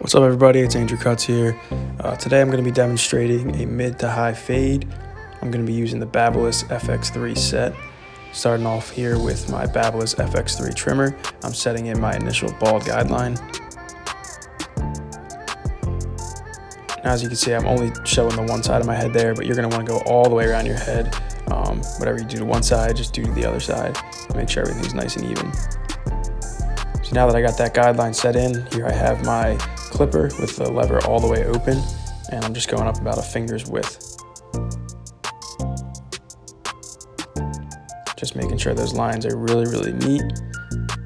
What's up everybody, it's Andrew Cuts here. Today I'm going to be demonstrating a mid to high fade. I'm going to be using the Babyliss FX3 set. Starting off here with my Babyliss FX3 trimmer, I'm setting in my initial bald guideline. Now as you can see, I'm only showing the one side of my head there, but you're going to want to go all the way around your head. Whatever you do to one side, just do to the other side. Make sure everything's nice and even. So now that I got that guideline set in, here I have my clipper with the lever all the way open, and I'm just going up about a finger's width. Just making sure those lines are really neat,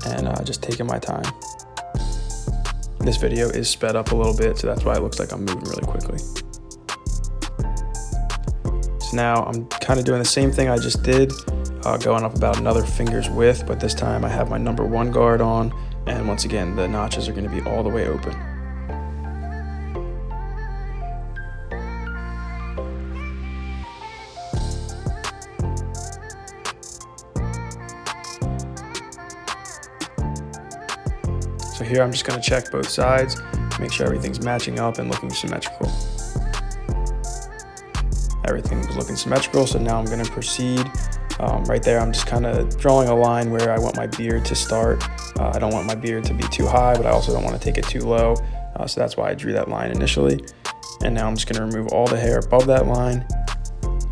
and just taking my time. This video is sped up a little bit, so that's why it looks like I'm moving really quickly. So now I'm kind of doing the same thing I just did, going up about another finger's width, but this time I have my number 1 guard on, and once again the notches are going to be all the way open. So here I'm just going to check both sides, make sure everything's matching up and looking symmetrical. Everything was looking symmetrical, so now I'm going to proceed. Right there I'm just kind of drawing a line where I want my beard to start. I don't want my beard to be too high, but I also don't want to take it too low, so that's why I drew that line initially. And now I'm just going to remove all the hair above that line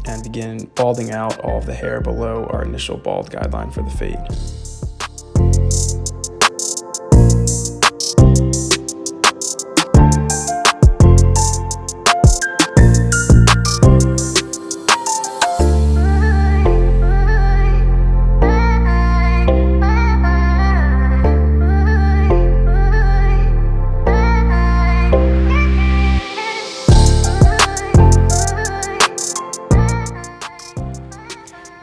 and begin balding out all of the hair below our initial bald guideline for the fade.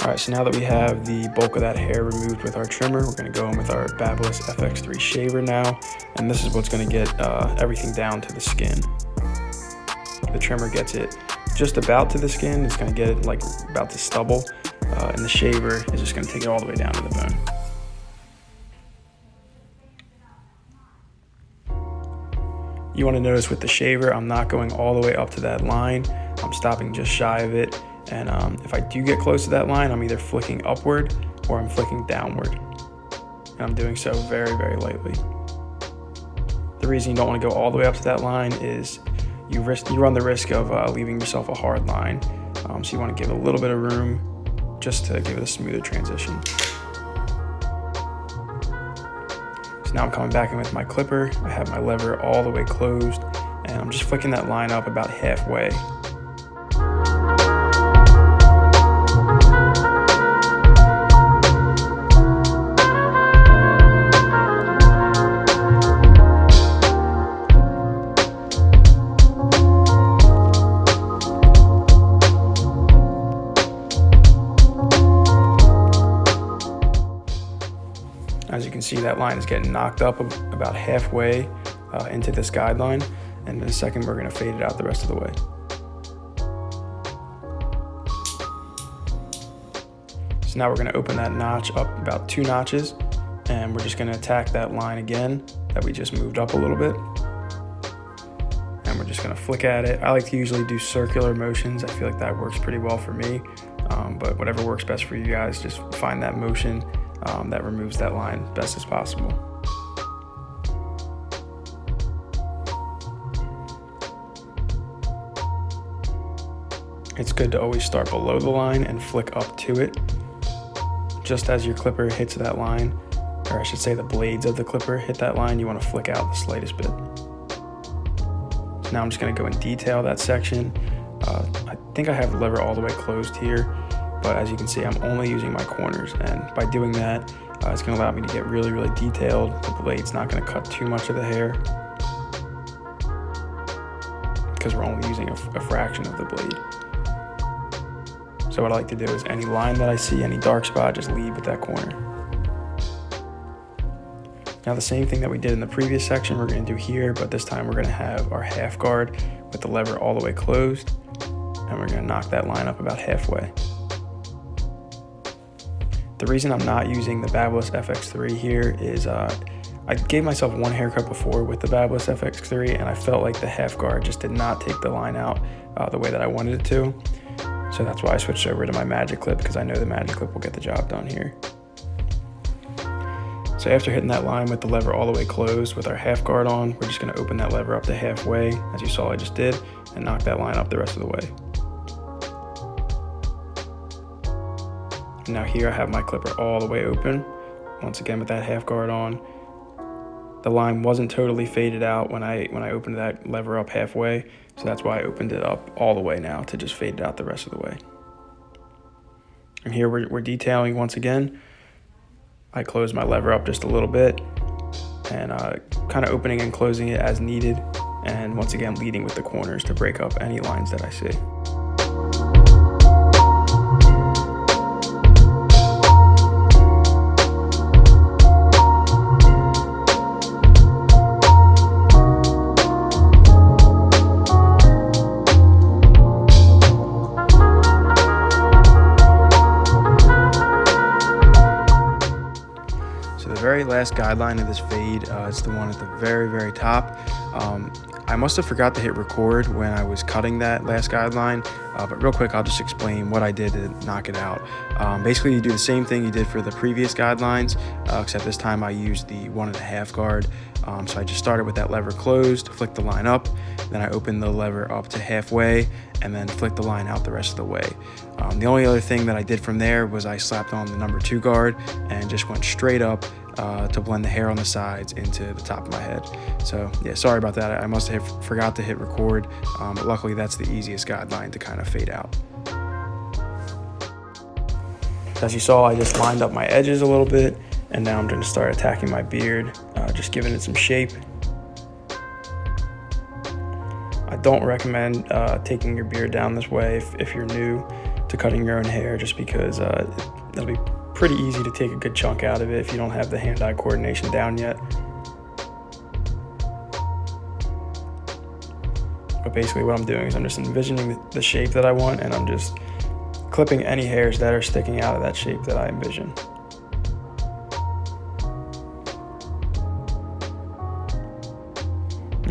Alright, so now that we have the bulk of that hair removed with our trimmer, we're going to go in with our Babyliss FX3 shaver now, and this is what's going to get everything down to the skin. The trimmer gets it just about to the skin, it's going to get it like about the stubble, and the shaver is just going to take it all the way down to the bone. You want to notice with the shaver, I'm not going all the way up to that line, I'm stopping just shy of it. And if I do get close to that line, I'm either flicking upward or I'm flicking downward. And I'm doing so very lightly. The reason you don't want to go all the way up to that line is you run the risk of leaving yourself a hard line. So you want to give a little bit of room just to give it a smoother transition. So now I'm coming back in with my clipper. I have my lever all the way closed, and I'm just flicking that line up about halfway. As you can see, that line is getting knocked up about halfway into this guideline, and in a second we're going to fade it out the rest of the way. So now we're going to open that notch up about 2 notches, and we're just going to attack that line again that we just moved up a little bit. And we're just going to flick at it. I like to usually do circular motions. I feel like that works pretty well for me, but whatever works best for you guys, just find that motion that removes that line best as possible. It's good to always start below the line and flick up to it. Just as your clipper hits that line, or I should say the blades of the clipper hit that line, you want to flick out the slightest bit. So now I'm just going to go and detail that section. I think I have the lever all the way closed here, but as you can see, I'm only using my corners, and by doing that, it's going to allow me to get really detailed. The blade's not going to cut too much of the hair because we're only using a fraction of the blade. So what I like to do is any line that I see, any dark spot, just leave with that corner. Now the same thing that we did in the previous section we're going to do here, but this time we're going to have our half guard with the lever all the way closed, and we're going to knock that line up about halfway. The reason I'm not using the Babyliss FX3 here is I gave myself one haircut before with the Babyliss FX3, and I felt like the half guard just did not take the line out the way that I wanted it to. So that's why I switched over to my magic clip, because I know the magic clip will get the job done here. So after hitting that line with the lever all the way closed with our half guard on, we're just going to open that lever up to halfway, as you saw I just did, and knock that line up the rest of the way. And now here I have my clipper all the way open, once again with that half guard on. The line wasn't totally faded out when I opened that lever up halfway, so that's why I opened it up all the way now to just fade it out the rest of the way. And here we're detailing once again. I closed my lever up just a little bit and kind of opening and closing it as needed, and once again leading with the corners to break up any lines that I see. Very last guideline of this fade, it's the one at the very top. I must have forgot to hit record when I was cutting that last guideline, but real quick I'll just explain what I did to knock it out. Basically you do the same thing you did for the previous guidelines, except this time I used the 1.5 guard. So I just started with that lever closed, flicked the line up, then I opened the lever up to halfway, and then flicked the line out the rest of the way. The only other thing that I did from there was I slapped on the number 2 guard and just went straight up to blend the hair on the sides into the top of my head. So yeah, sorry about that. I must have forgot to hit record, but luckily that's the easiest guideline to kind of fade out. As you saw, I just lined up my edges a little bit, and now I'm going to start attacking my beard, just giving it some shape. I don't recommend taking your beard down this way if you're new to cutting your own hair, just because it'll be pretty easy to take a good chunk out of it if you don't have the hand-eye coordination down yet. But basically what I'm doing is I'm just envisioning the shape that I want, and I'm just clipping any hairs that are sticking out of that shape that I envision.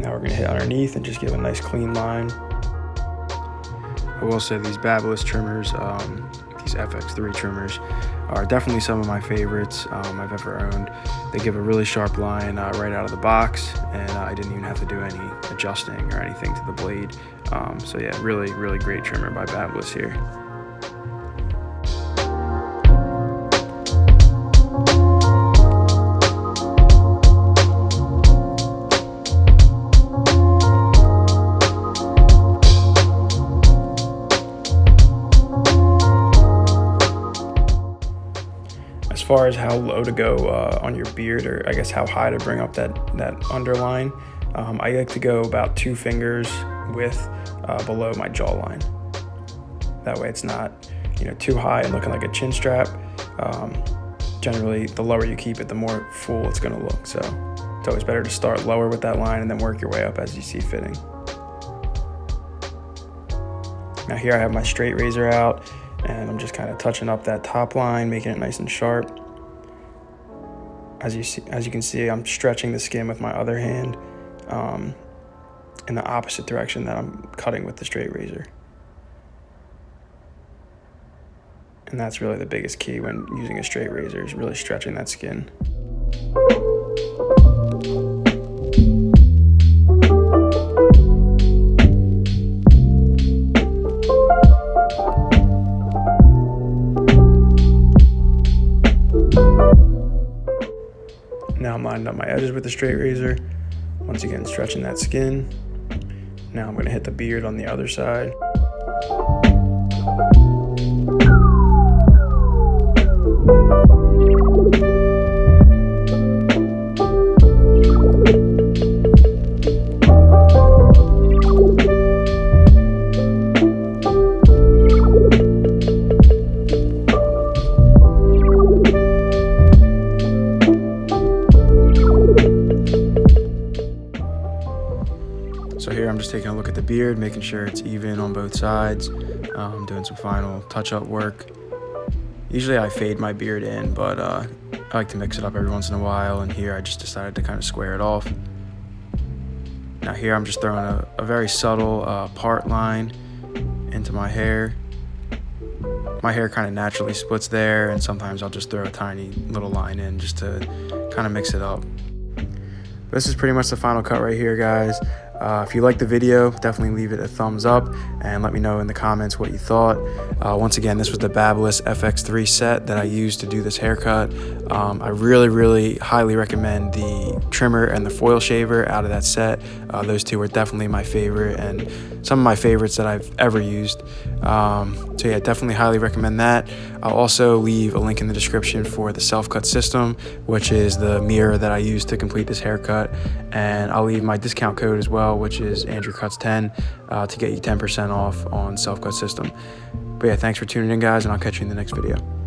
Now we're going to hit underneath and just give a nice clean line. I will say these Babyliss trimmers, these FX3 trimmers, are definitely some of my favorites I've ever owned. They give a really sharp line right out of the box, and I didn't even have to do any adjusting or anything to the blade. So yeah, really great trimmer by Babyliss here. As far as how low to go on your beard, or I guess how high to bring up that underline, I like to go about 2 fingers width below my jawline. That way it's not, too high and looking like a chin strap. Generally, the lower you keep it, the more full it's going to look. So it's always better to start lower with that line and then work your way up as you see fitting. Now here I have my straight razor out, and I'm just kind of touching up that top line, making it nice and sharp. As you can see, I'm stretching the skin with my other hand in the opposite direction that I'm cutting with the straight razor. And that's really the biggest key when using a straight razor, is really stretching that skin. Now I'm lining up my edges with the straight razor. Once again, stretching that skin. Now I'm going to hit the beard on the other side. So here I'm just taking a look at the beard, making sure it's even on both sides. Doing some final touch-up work. Usually I fade my beard in, but I like to mix it up every once in a while, and here I just decided to kind of square it off. Now here I'm just throwing a very subtle part line into my hair. My hair kind of naturally splits there, and sometimes I'll just throw a tiny little line in just to kind of mix it up. This is pretty much the final cut right here, guys. If you liked the video, definitely leave it a thumbs up and let me know in the comments what you thought. Once again, this was the Babyliss FX3 set that I used to do this haircut. I really highly recommend the trimmer and the foil shaver out of that set. Those two were definitely my favorite and some of my favorites that I've ever used. So yeah, definitely highly recommend that. I'll also leave a link in the description for the Selfcut system, which is the mirror that I used to complete this haircut. And I'll leave my discount code as well, which is AndrewCuts10, to get you 10% off on Selfcut system. But yeah, thanks for tuning in, guys, and I'll catch you in the next video.